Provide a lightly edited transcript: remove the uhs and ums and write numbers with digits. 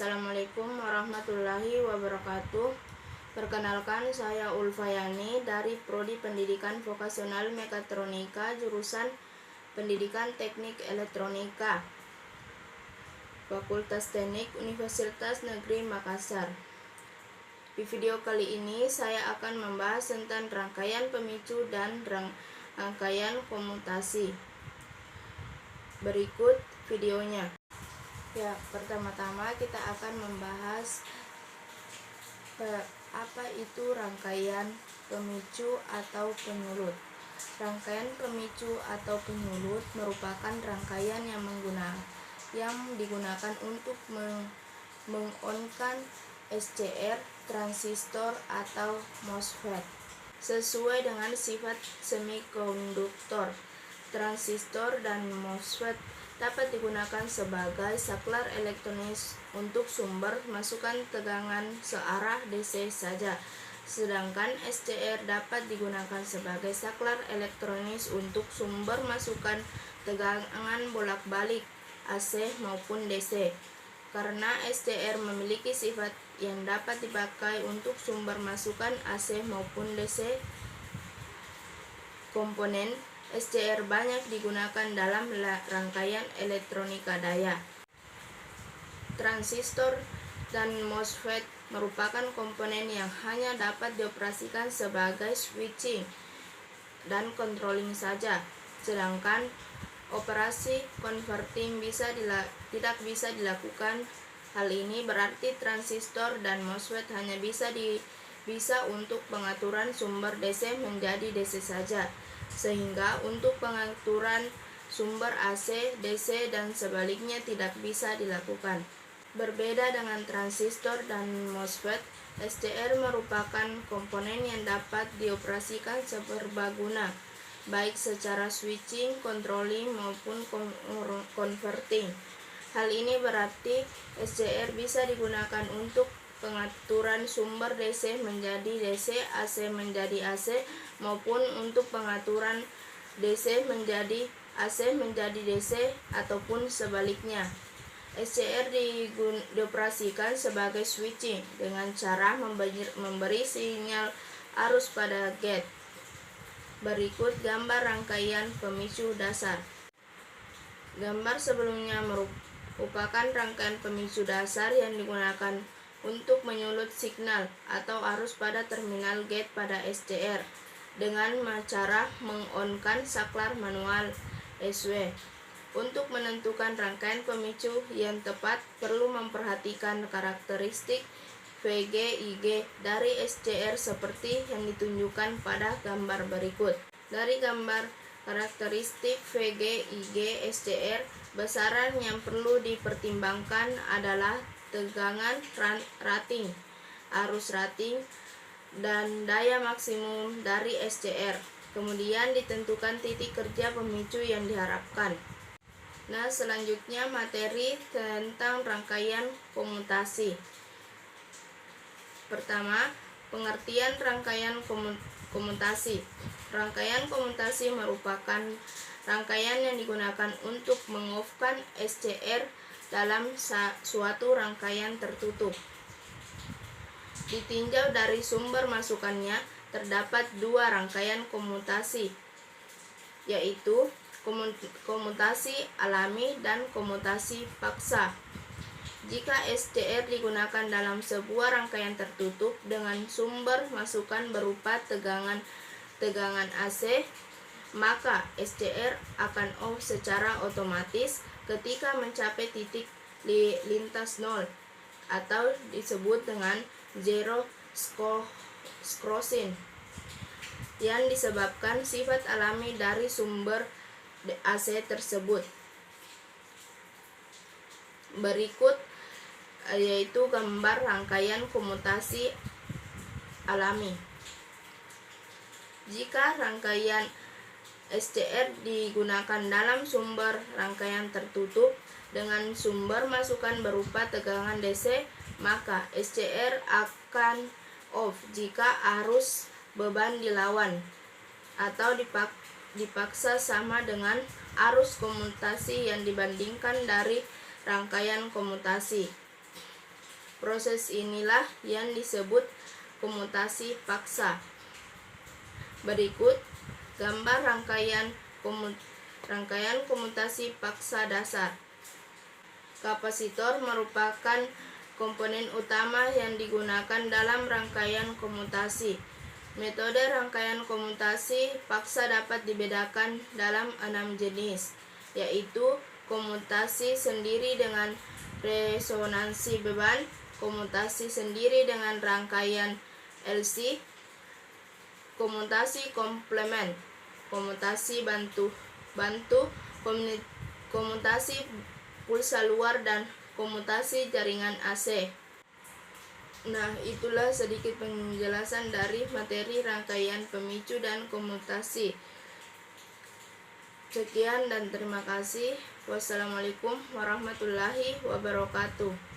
Assalamualaikum warahmatullahi wabarakatuh. Perkenalkan, saya Ulfayani dari Prodi Pendidikan Vokasional Mekatronika jurusan Pendidikan Teknik Elektronika, Fakultas Teknik Universitas Negeri Makassar. Di video kali ini saya akan membahas tentang rangkaian pemicu dan rangkaian komutasi. Berikut videonya. Ya, pertama-tama kita akan membahas apa itu rangkaian pemicu atau penyulut. Rangkaian pemicu atau penyulut merupakan rangkaian yang digunakan untuk meng-on-kan SCR, transistor atau MOSFET. Sesuai dengan sifat semikonduktor, transistor dan MOSFET dapat digunakan sebagai saklar elektronis untuk sumber masukan tegangan searah DC saja, sedangkan SCR dapat digunakan sebagai saklar elektronis untuk sumber masukan tegangan bolak-balik AC maupun DC. Karena SCR memiliki sifat yang dapat dipakai untuk sumber masukan AC maupun DC, komponen SCR banyak digunakan dalam rangkaian elektronika daya. Transistor dan MOSFET merupakan komponen yang hanya dapat dioperasikan sebagai switching dan controlling saja, sedangkan operasi converting tidak bisa dilakukan. Hal ini berarti transistor dan MOSFET hanya bisa untuk pengaturan sumber DC menjadi DC saja, sehingga untuk pengaturan sumber AC, DC, dan sebaliknya tidak bisa dilakukan. Berbeda dengan transistor dan MOSFET, SCR merupakan komponen yang dapat dioperasikan serbaguna, baik secara switching, controlling, maupun converting. Hal ini berarti SCR bisa digunakan untuk pengaturan sumber DC menjadi DC, AC menjadi AC, maupun untuk pengaturan DC menjadi AC menjadi DC, ataupun sebaliknya. SCR dioperasikan sebagai switching dengan cara memberi sinyal arus pada gate. Berikut gambar rangkaian pemicu dasar. Gambar sebelumnya merupakan rangkaian pemicu dasar yang digunakan untuk menyulut signal atau arus pada terminal gate pada SCR dengan cara meng-on-kan saklar manual SW. Untuk menentukan rangkaian pemicu yang tepat, perlu memperhatikan karakteristik VG/IG dari SCR seperti yang ditunjukkan pada gambar berikut. Dari gambar karakteristik VG/IG SCR, besaran yang perlu dipertimbangkan adalah tegangan rating, arus rating, dan daya maksimum dari SCR. Kemudian ditentukan titik kerja pemicu yang diharapkan. Nah, selanjutnya materi tentang rangkaian komutasi. Pertama, pengertian rangkaian komutasi. Rangkaian komutasi merupakan rangkaian yang digunakan untuk meng-off-kan SCR dalam suatu rangkaian tertutup. Ditinjau dari sumber masukannya, terdapat dua rangkaian komutasi, yaitu komutasi alami dan komutasi paksa. Jika SCR digunakan dalam sebuah rangkaian tertutup dengan sumber masukan berupa tegangan AC, maka SCR akan off secara otomatis ketika mencapai titik lintas nol, atau disebut dengan zero crossing, yang disebabkan sifat alami dari sumber AC tersebut. Berikut yaitu gambar rangkaian komutasi alami. Jika rangkaian SCR digunakan dalam sumber rangkaian tertutup dengan sumber masukan berupa tegangan DC, maka SCR akan off jika arus beban dilawan atau dipaksa sama dengan arus komutasi yang dibandingkan dari rangkaian komutasi. Proses inilah yang disebut komutasi paksa. Berikut gambar rangkaian komutasi paksa dasar. Kapasitor merupakan komponen utama yang digunakan dalam rangkaian komutasi. Metode rangkaian komutasi paksa dapat dibedakan dalam 6 jenis, yaitu komutasi sendiri dengan resonansi beban, komutasi sendiri dengan rangkaian LC, komutasi komplement, komutasi bantu, komutasi pulsa luar, dan komutasi jaringan AC. Nah, itulah sedikit penjelasan dari materi rangkaian pemicu dan komutasi. Sekian dan terima kasih. Wassalamualaikum warahmatullahi wabarakatuh.